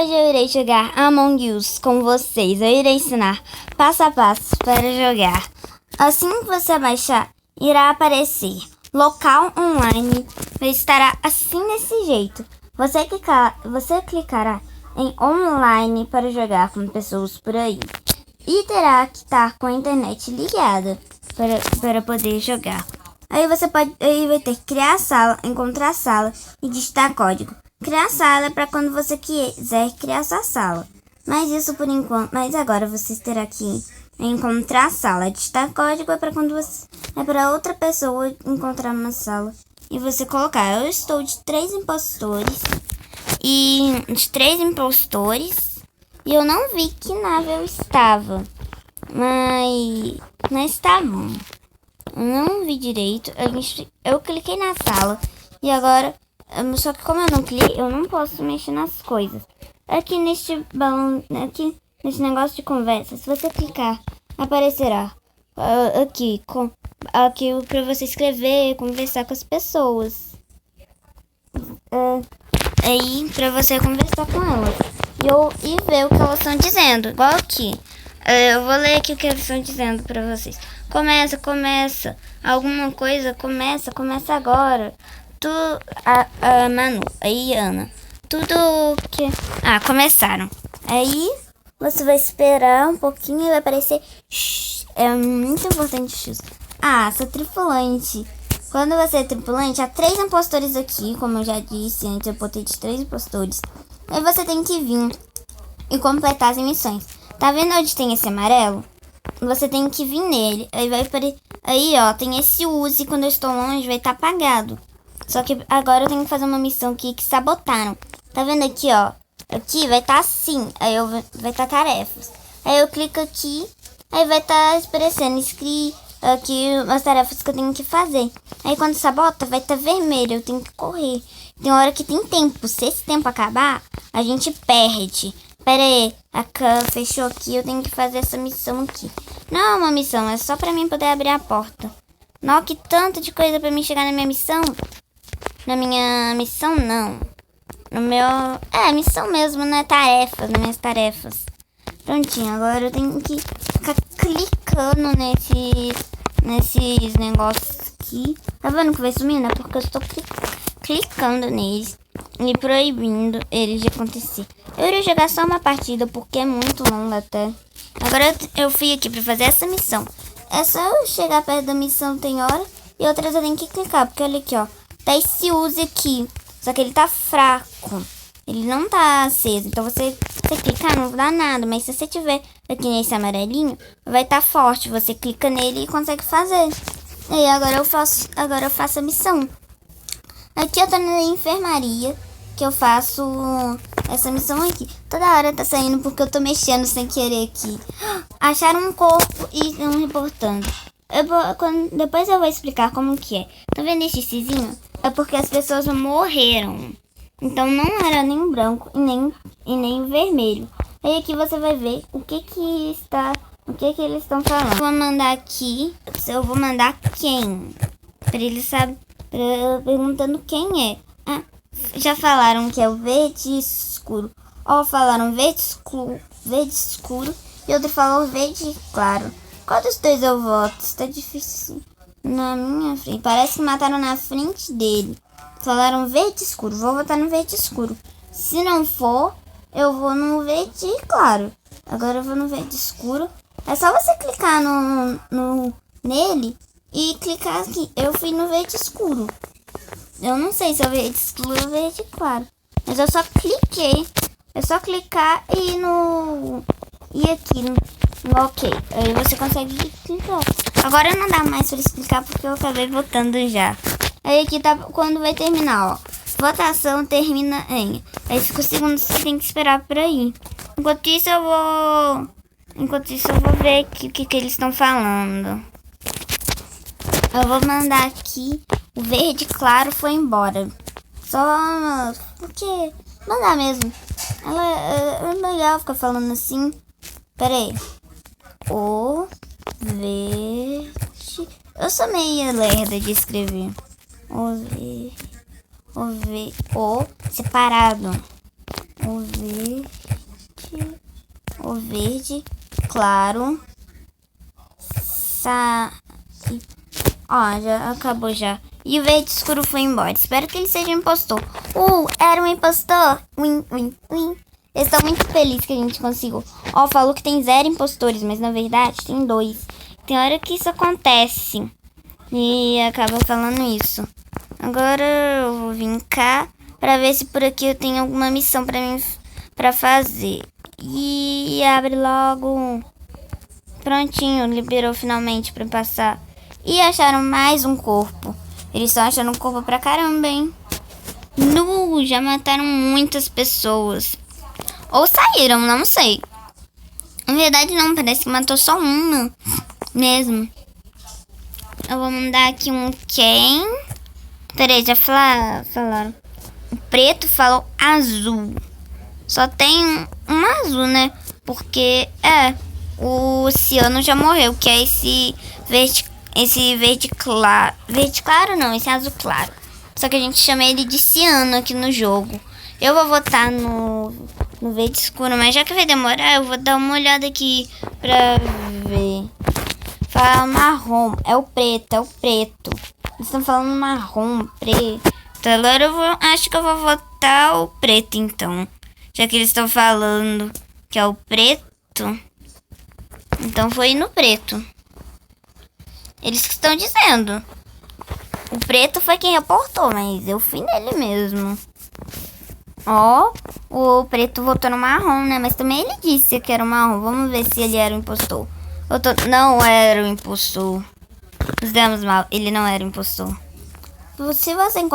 Hoje eu irei jogar Among Us com vocês. Eu irei ensinar passo a passo para jogar. Assim que você baixar, irá aparecer local online. Estará assim desse jeito. Você clicará em online para jogar com pessoas por aí. E terá que estar com a internet ligada para poder jogar. Aí vai ter que criar a sala, encontrar a sala e digitar código. Criar sala é para quando você quiser criar sua sala. Mas isso por enquanto. Mas agora você terá que encontrar a sala. Digitar código é para quando você é para outra pessoa encontrar uma sala e você colocar. Eu estou de 3 impostores e eu não vi que nave eu estava. Mas tá bom. Eu não vi direito. Eu cliquei na sala e agora. Só que como eu não cliquei, eu não posso mexer nas coisas. Aqui neste balão, aqui nesse negócio de conversa, se você clicar, aparecerá aqui para você escrever, conversar com as pessoas. Aí para você conversar com elas e ver o que elas estão dizendo. Igual aqui. Eu vou ler aqui o que eles estão dizendo para vocês. Começa. Alguma coisa começa agora. Manu, aí Ana, tudo que... começaram. Aí você vai esperar um pouquinho e vai aparecer é muito importante sou tripulante. Quando você é tripulante, há 3 impostores aqui, como eu já disse antes, eu botei de 3 impostores. Aí você tem que vir e completar as missões. Tá vendo onde tem esse amarelo? Você tem que vir nele. Aí ó, tem esse use, quando eu estou longe vai estar apagado. Só que agora eu tenho que fazer uma missão aqui que sabotaram. Tá vendo aqui, ó? Aqui vai estar assim. Aí vai estar tarefas. Aí eu clico aqui. Aí vai estar aparecendo escrito aqui as tarefas que eu tenho que fazer. Aí quando sabota, vai estar vermelho. Eu tenho que correr. Tem hora que tem tempo. Se esse tempo acabar, a gente perde. Pera aí. A câmera fechou aqui. Eu tenho que fazer essa missão aqui. Não é uma missão. É só pra mim poder abrir a porta. Não, que tanto de coisa pra mim chegar na minha missão. Na minha missão, não. No meu... missão mesmo, né? Tarefas, nas minhas tarefas. Prontinho, agora eu tenho que ficar clicando nesses negócios aqui. Tá vendo que vai sumindo? É porque eu estou clicando neles e proibindo eles de acontecer. Eu iria jogar só uma partida porque é muito longa até. Agora eu fui aqui pra fazer essa missão. É só eu chegar perto da missão, tem hora. E outras eu tenho que clicar, porque olha aqui, ó. Tá esse use aqui, só que ele tá fraco, ele não tá aceso, então você clicar não dá nada, mas se você tiver aqui nesse amarelinho, vai tá forte, você clica nele e consegue fazer. E aí agora eu faço a missão. Aqui eu tô na enfermaria, que eu faço essa missão aqui. Toda hora tá saindo porque eu tô mexendo sem querer aqui. Acharam um corpo e estão reportando. Depois eu vou explicar como que é. Tá vendo esse cizinho? É porque as pessoas morreram. Então não era nem branco e nem vermelho. Aí aqui você vai ver o que eles estão falando. Eu vou mandar aqui. Eu vou mandar quem? Pra eles saberem. Perguntando quem é. Já falaram que é o verde escuro. Falaram verde escuro. E outro falou verde claro. Qual dos dois eu voto? Está difícil. Na minha frente. Parece que mataram na frente dele. Falaram verde escuro. Vou votar no verde escuro. Se não for, eu vou no verde claro. Agora eu vou no verde escuro. É só você clicar nele e clicar aqui. Eu fui no verde escuro. Eu não sei se é o verde escuro ou verde claro. Mas eu só cliquei. É só clicar e aqui no ok. Aí você consegue clicar. Agora não dá mais pra explicar porque eu acabei votando já. Aí aqui tá quando vai terminar, ó. Votação termina em. Aí 5 segundos você tem que esperar por aí. Enquanto isso eu vou ver aqui o que eles estão falando. Eu vou mandar aqui. O verde claro foi embora. Só porque mandar mesmo. É legal ficar falando assim. Pera aí. O verde. Eu sou meio lerda de escrever. O separado. O verde claro. Ó, já acabou já. E o verde escuro foi embora. Espero que ele seja um impostor. Era um impostor. Win, win, win. Eu estou muito feliz que a gente conseguiu. Ó, falou que tem 0 impostores, mas na verdade tem 2. Tem hora que isso acontece. E acaba falando isso. Agora eu vou vir cá pra ver se por aqui eu tenho alguma missão pra fazer. E abre logo. Prontinho, liberou finalmente pra passar. E acharam mais um corpo. Eles estão achando um corpo pra caramba, hein? Já mataram muitas pessoas. Ou saíram, não sei. Na verdade não, parece que matou só uma mesmo. Eu vou mandar aqui um quem. Peraí, já falaram. O preto falou azul. Só tem um azul, né? Porque o ciano já morreu, que é esse verde claro. Verde claro não, esse azul claro. Só que a gente chama ele de ciano aqui no jogo. Eu vou votar no verde escuro, mas já que vai demorar, eu vou dar uma olhada aqui pra ver. Fala marrom, é o preto. Eles estão falando marrom, preto. Agora acho que eu vou votar o preto então. Já que eles estão falando que é o preto. Então foi no preto. Eles estão dizendo. O preto foi quem reportou, mas eu fui nele mesmo. Ó, o preto votou no marrom, né? Mas também ele disse que era o marrom. Vamos ver se ele era o impostor. Não era o impostor. Nos demos mal. Ele não era o impostor. Se você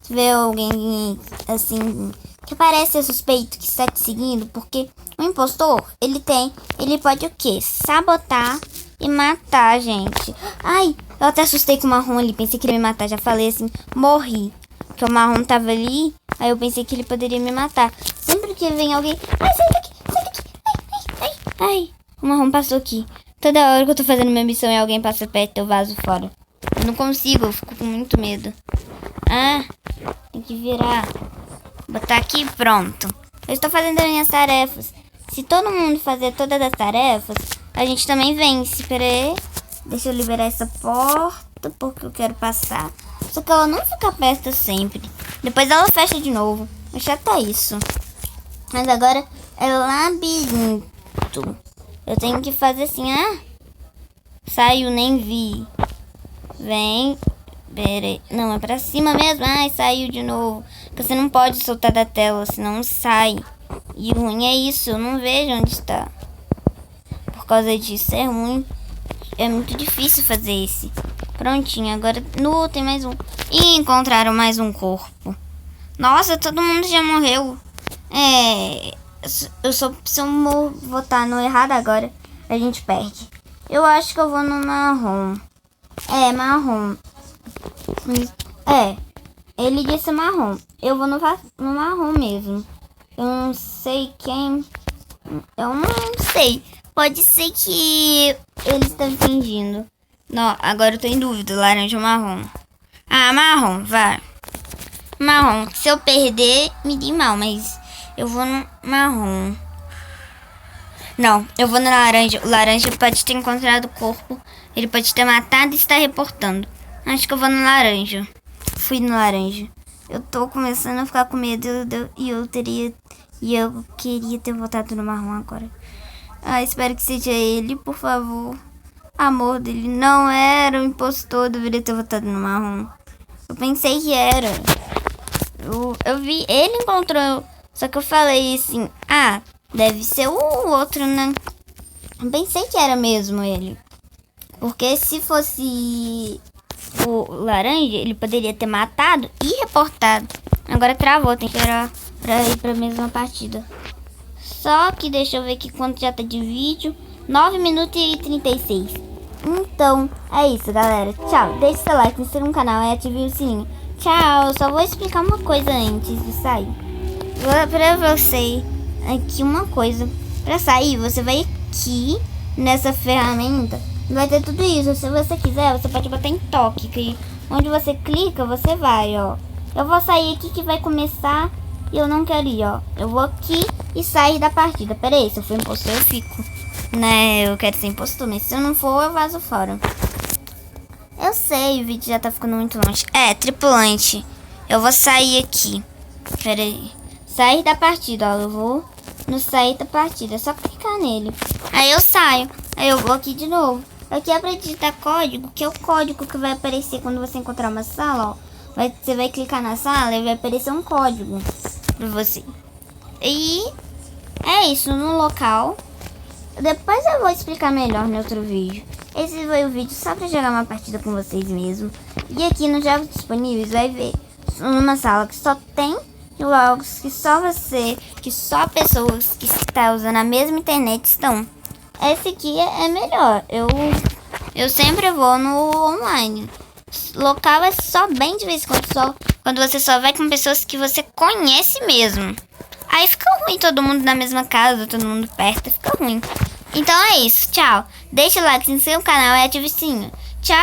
vê alguém assim que parece ser suspeito, que está te seguindo, porque o impostor, ele pode o quê? Sabotar e matar a gente. Ai, eu até assustei com o marrom ali. Pensei que ele ia me matar. Já falei assim, morri. Que o marrom tava ali. Aí eu pensei que ele poderia me matar. Sempre que vem alguém... Ai, sai daqui, sai daqui. Ai, o marrom passou aqui. Toda hora que eu tô fazendo minha missão e alguém passa perto, eu vazo fora. Eu não consigo, eu fico com muito medo. Tem que virar. Botar aqui, pronto. Eu estou fazendo as minhas tarefas. Se todo mundo fazer todas as tarefas, a gente também vence. Pera aí. Deixa eu liberar essa porta, porque eu quero passar. Só que ela não fica aberta sempre. Depois ela fecha de novo. É chato isso. Mas agora é labirinto. Eu tenho que fazer assim, Saiu, nem vi. Vem. Pera aí. Não, é pra cima mesmo. Ai, saiu de novo. Você não pode soltar da tela, senão sai. E o ruim é isso, eu não vejo onde está. Por causa disso, é ruim. É muito difícil fazer esse. Prontinho, agora tem mais um. E encontraram mais um corpo. Nossa, todo mundo já morreu. Se eu votar no errado agora, a gente perde. Eu acho que eu vou no marrom. Marrom. Ele disse marrom. Eu vou no marrom mesmo. Eu não sei quem. Eu não sei. Pode ser que ele está fingindo. Não, agora eu tô em dúvida. Laranja ou marrom? Marrom, vai. Marrom. Se eu perder, me dê mal, mas eu vou no marrom. Não, eu vou no laranja. O laranja pode ter encontrado o corpo. Ele pode ter matado e estar reportando. Acho que eu vou no laranja. Fui no laranja. Eu tô começando a ficar com medo e eu queria ter votado no marrom agora. Espero que seja ele, por favor. Amor dele não era um impostor, deveria ter votado no marrom. Eu pensei que era. Eu vi, ele encontrou. Só que eu falei assim, deve ser o outro, né? Eu pensei que era mesmo ele. Porque se fosse o laranja, ele poderia ter matado e reportado. Agora travou, tem que esperar pra ir pra mesma partida. Só que deixa eu ver aqui quanto já tá de vídeo. 9 minutos e 36. Então, é isso, galera. Tchau. Deixe seu like, se inscreva no canal e ative o sininho. Tchau. Só vou explicar uma coisa antes de sair. Pra você, aqui uma coisa. Pra sair, você vai aqui nessa ferramenta. Vai ter tudo isso. Se você quiser, você pode botar em toque. Que onde você clica, você vai, ó. Eu vou sair aqui que vai começar e eu não quero ir, ó. Eu vou aqui e sair da partida. Pera aí, se eu for impostor eu fico, né? Eu quero ser impostor, mas se eu não for eu vazo fora. Eu sei, o vídeo já tá ficando muito longe. Tripulante. Eu vou sair aqui. Pera aí. Sair da partida, ó. Eu vou no sair da partida. É só clicar nele. Aí eu saio. Aí eu vou aqui de novo. Aqui é pra digitar código, que é o código que vai aparecer quando você encontrar uma sala, ó. Você vai clicar na sala e vai aparecer um código pra você. E é isso, no local. Depois eu vou explicar melhor no outro vídeo. Esse foi o vídeo só pra jogar uma partida com vocês mesmo. E aqui nos jogos disponíveis vai ver uma sala que só tem jogos que só você, que só pessoas que estão usando a mesma internet estão. Esse aqui é melhor. Eu sempre vou no online. Local é só bem de vez em quando, só quando você só vai com pessoas que você conhece mesmo. Aí fica ruim todo mundo na mesma casa, todo mundo perto, fica ruim. Então é isso, tchau. Deixa o like, se inscreva no canal e ative o sininho. Tchau!